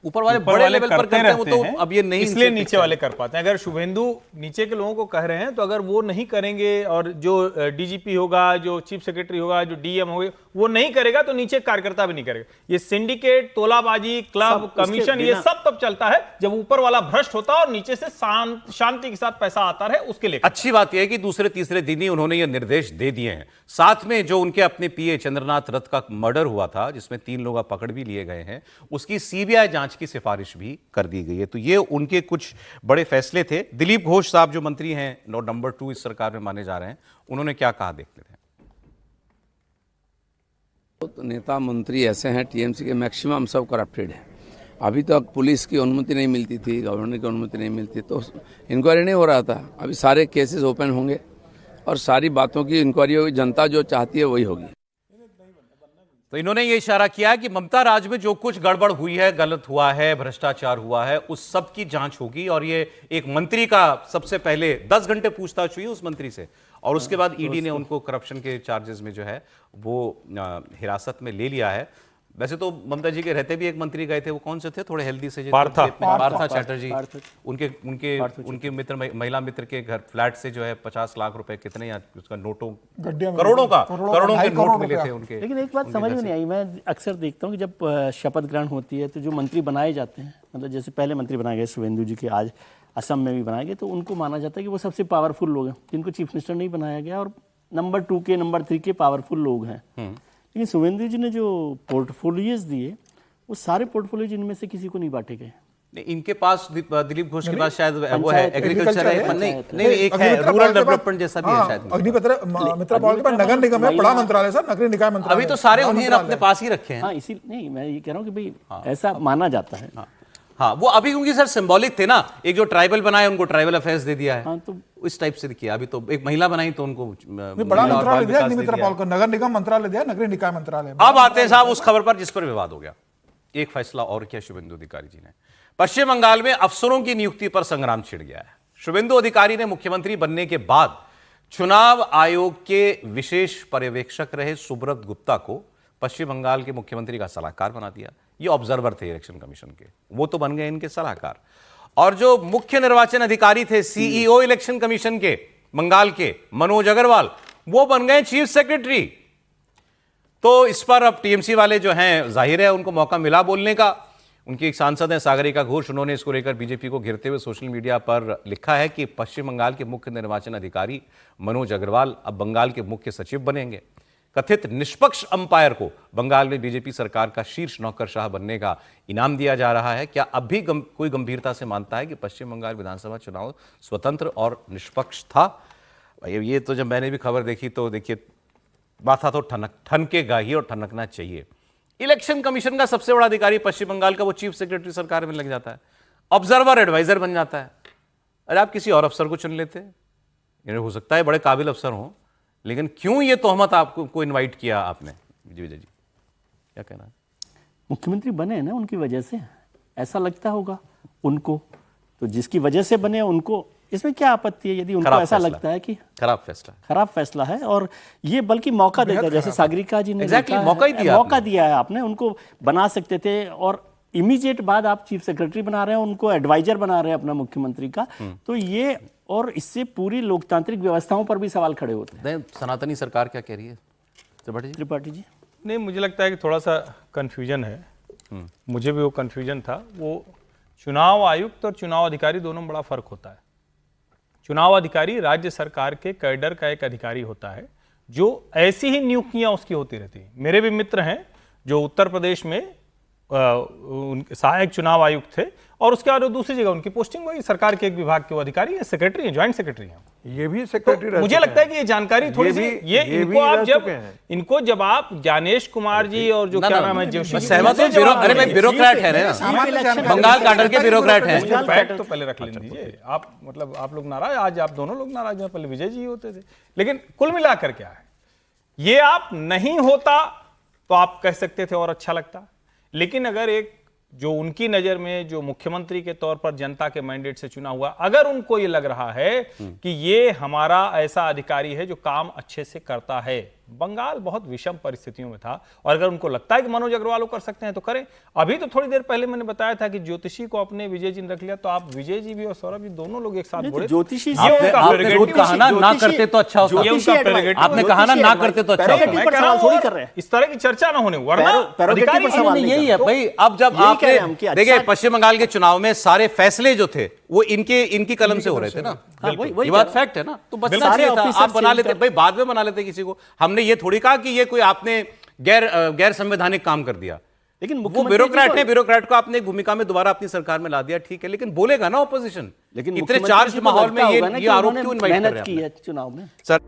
ऊपर वाले बड़े लेवल पर करते हैं वो तो अब ये नहीं, इसलिए नीचे वाले कर पाते हैं। अगर शुभेंदु नीचे के लोगों को कह रहे हैं तो अगर वो नहीं करेंगे और जो डीजीपी होगा, जो चीफ सेक्रेटरी होगा, जो डीएम होगा, वो नहीं करेगा तो नीचे कार्यकर्ता भी नहीं करेगा। ये सिंडिकेट, तोलाबाजी, क्लब, कमीशन, ये सब तब चलता है जब ऊपर वाला भ्रष्ट होता है और नीचे से शांति के साथ पैसा आता है उसके लिए। अच्छी बात यह है कि दूसरे तीसरे दिन ही उन्होंने ये निर्देश दे दिए हैं। साथ में जो उनके अपने पीए चंद्रनाथ रथ का मर्डर हुआ था, जिसमें 3 लोग पकड़ भी लिए गए हैं, उसकी सीबीआई जांच की सिफारिश भी कर दी गई है। तो ये उनके कुछ बड़े फैसले थे। दिलीप घोष साहब जो मंत्री हैं, नंबर 2 इस सरकार में माने जा रहे हैं, उन्होंने क्या कहा देख लेते हैं। तो नेता मंत्री ऐसे हैं टीएमसी के, मैक्सिमम सब करप्टेड है। अभी तक पुलिस की अनुमति नहीं मिलती थी, गवर्नर की अनुमति नहीं मिलती, तो इंक्वायरी नहीं हो रहा था। अभी सारे केसेस ओपन होंगे और सारी बातों की इंक्वायरी होगी, जनता जो चाहती है वही होगी। तो इन्होंने ये इशारा किया कि ममता राज में जो कुछ गड़बड़ हुई है, गलत हुआ है, भ्रष्टाचार हुआ है, उस सब की जांच होगी। और ये एक मंत्री का सबसे पहले 10 घंटे पूछताछ हुई उस मंत्री से, और उसके बाद ईडी ने उनको करप्शन के चार्जेस में जो है वो हिरासत में ले लिया है। वैसे तो ममता जी के रहते भी एक मंत्री गए थे, वो कौन से थे, थोड़े हेल्दी से, पार्था चैटर्जी, उनके मित्र, महिला मित्र के घर फ्लैट से जो है 50 लाख रुपए कितने उसका नोटों, करोड़ों के नोट मिले थे उनके। लेकिन एक बात समझ में नहीं आई, मैं अक्सर देखता हूँ कि जब शपथ ग्रहण होती है तो जो मंत्री बनाए जाते हैं, मतलब जैसे पहले मंत्री बनाए गए शुभेंदु जी के, आज असम में भी बनाए गए, तो उनको माना जाता है कि वो सबसे पावरफुल लोग हैं, जिनको चीफ मिनिस्टर नहीं बनाया गया, और नंबर 2 के, नंबर 3 के पावरफुल लोग हैं। लेकिन शुभेंदु जी ने जो पोर्टफोलियोज दिए, वो सारे पोर्टफोलियोज इनमें से किसी को नहीं बांटे गए। इनके पास दिलीप घोष के पास शायद वो है एग्रीकल्चर है, नहीं एक है रूरल डेवलपमेंट जैसा भी है शायद। अग्निमित्र पाल के पास नगर निगम है, बड़ा मंत्रालय सर, नगरीय निकाय मंत्रालय। अभी तो सारे उन्हें अपने पास ही रखे हैं। हाँ, इसी नहीं मैं ये कह रहा हूँ कि भाई ऐसा माना जाता है। हाँ, वो अभी क्योंकि सर सिंबॉलिक थे ना, एक जो ट्राइबल बनाए उनको ट्राइबल अफेयर्स दे दिया है। हाँ, तो इस टाइप से किया। अभी तो एक महिला बनाई तो उनको बड़ा मंत्रालय दिया, अग्निमित्र पाल को नगर निगम मंत्रालय दिया, नगरीय निकाय मंत्रालय। अब आते हैं साहब उस खबर पर जिस पर विवाद हो गया। एक फैसला और किया शुभेंदु अधिकारी जी ने। पश्चिम बंगाल में अफसरों की नियुक्ति पर संग्राम छिड़ गया है। शुभेंदु अधिकारी ने मुख्यमंत्री बनने के बाद चुनाव आयोग के विशेष पर्यवेक्षक रहे सुब्रत गुप्ता को पश्चिम बंगाल के मुख्यमंत्री का सलाहकार बना दिया। ये ऑब्जर्वर थे इलेक्शन कमीशन के, वो तो बन गए इनके सलाहकार। और जो मुख्य निर्वाचन अधिकारी थे, सीईओ इलेक्शन कमीशन के बंगाल के, मनोज अग्रवाल, वो बन गए चीफ सेक्रेटरी। तो इस पर अब टीएमसी वाले जो हैं, जाहिर है उनको मौका मिला बोलने का। उनकी एक सांसद हैं सागरिका घोष, उन्होंने इसको लेकर बीजेपी को घेरते हुए सोशल मीडिया पर लिखा है कि पश्चिम बंगाल के मुख्य निर्वाचन अधिकारी मनोज अग्रवाल अब बंगाल के मुख्य सचिव बनेंगे। कथित निष्पक्ष अंपायर को बंगाल में बीजेपी सरकार का शीर्ष नौकरशाह बनने का इनाम दिया जा रहा है। क्या अब भी कोई गंभीरता से मानता है कि पश्चिम बंगाल विधानसभा चुनाव स्वतंत्र और निष्पक्ष था? ये तो जब मैंने भी खबर देखी तो देखिए माथा तो ठनकेगा ही और ठनकना चाहिए। इलेक्शन कमीशन का सबसे बड़ा अधिकारी पश्चिम बंगाल का वो चीफ सेक्रेटरी सरकार में लग जाता है, ऑब्जर्वर एडवाइजर बन जाता है। अरे आप किसी और अफसर को चुन लेते, हो सकता है बड़े काबिल अफसर हों, लेकिन क्यों ये तोहमत आपको इनवाइट किया आपने? विजय जी क्या कहना है? मुख्यमंत्री बने ना उनकी वजह से, ऐसा लगता होगा उनको, तो जिसकी वजह से बने उनको इसमें क्या आपत्ति है यदि उनको ऐसा लगता है कि खराब फैसला है। और ये बल्कि मौका देता है, जैसे सागरिका जी ने मौका दिया है आपने, उनको बना सकते थे। और इमीडिएट बाद आप चीफ सेक्रेटरी बना रहे हैं, उनको एडवाइजर बना रहे हैं अपना मुख्यमंत्री का, तो ये, और इससे पूरी लोकतांत्रिक व्यवस्थाओं पर भी सवाल खड़े होते हैं। सनातनी सरकार क्या कह रही है त्रिपाठी जी? नहीं, मुझे लगता है कि थोड़ा सा कंफ्यूजन है। मुझे भी वो कंफ्यूजन था। वो चुनाव आयुक्त और चुनाव अधिकारी दोनों में बड़ा फर्क होता है। चुनाव अधिकारी राज्य सरकार के कैडर का एक अधिकारी होता है, जो ऐसी ही नियुक्तियां उसकी होती रहती हैं। मेरे भी मित्र हैं जो उत्तर प्रदेश में सहायक चुनाव आयुक्त थे, और उसके बाद दूसरी जगह उनकी पोस्टिंग हुई, सरकार के एक विभाग के वो अधिकारी हैं, सेक्रेटरी हैं, ज्वाइंट सेक्रेटरी हैं। ये भी सेक्रेटरी तो मुझे लगता है कि ये जानकारी थोड़ी सी, ये इनको जब आप ज्ञानेश कुमार जी और जो क्या नाम है, जो सहमत है, अरे भाई ब्यूरोक्रेट है ना, बंगाल काडर के ब्यूरोक्रेट हैं। फैक्ट तो पहले रख लेने दीजिए आप, मतलब आप लोग नाराज, आज आप दोनों लोग नाराज हैं, पहले विजय जी होते थे। लेकिन कुल मिलाकर क्या है, ये आप नहीं होता तो आप कह सकते थे और अच्छा लगता, लेकिन अगर एक जो उनकी नजर में जो मुख्यमंत्री के तौर पर जनता के मैंडेट से चुना हुआ, अगर उनको ये लग रहा है कि ये हमारा ऐसा अधिकारी है जो काम अच्छे से करता है, बंगाल बहुत विषम परिस्थितियों में था, और अगर उनको लगता है कि मनोज अग्रवाल कर सकते हैं तो करें। अभी तो थोड़ी देर पहले मैंने बताया था कि ज्योतिषी को अपने विजय जी ने रख लिया, तो आप विजय जी भी और सौरभ जी दोनों लोग एक साथ बोले। ज्योतिषी आपने खुद कहा ना करते तो अच्छा होता। आपने कहा ना करते तो अच्छा होता। इस तरह की चर्चा ना होने, वरना यही है भाई। अब जब आपने देखिए पश्चिम बंगाल के चुनाव में सारे फैसले जो थे वो इनकी कलम से हो रहे थे ना, ये बात फैक्ट है ना। तो बचना चाहिए था, आप बना लेते भाई, बाद में बना लेते किसी को। हमने ये थोड़ी कहा कि ये कोई आपने गैर संवैधानिक काम कर दिया, लेकिन वो ब्यूरोक्रेट को आपने एक भूमिका में दोबारा अपनी सरकार में ला दिया, ठीक है, लेकिन बोलेगा ना ऑपोजिशन। लेकिन इतने चार्ज माहौल में ये आरोप क्यों इनवाइट कर रहे हैं चुनाव में सर?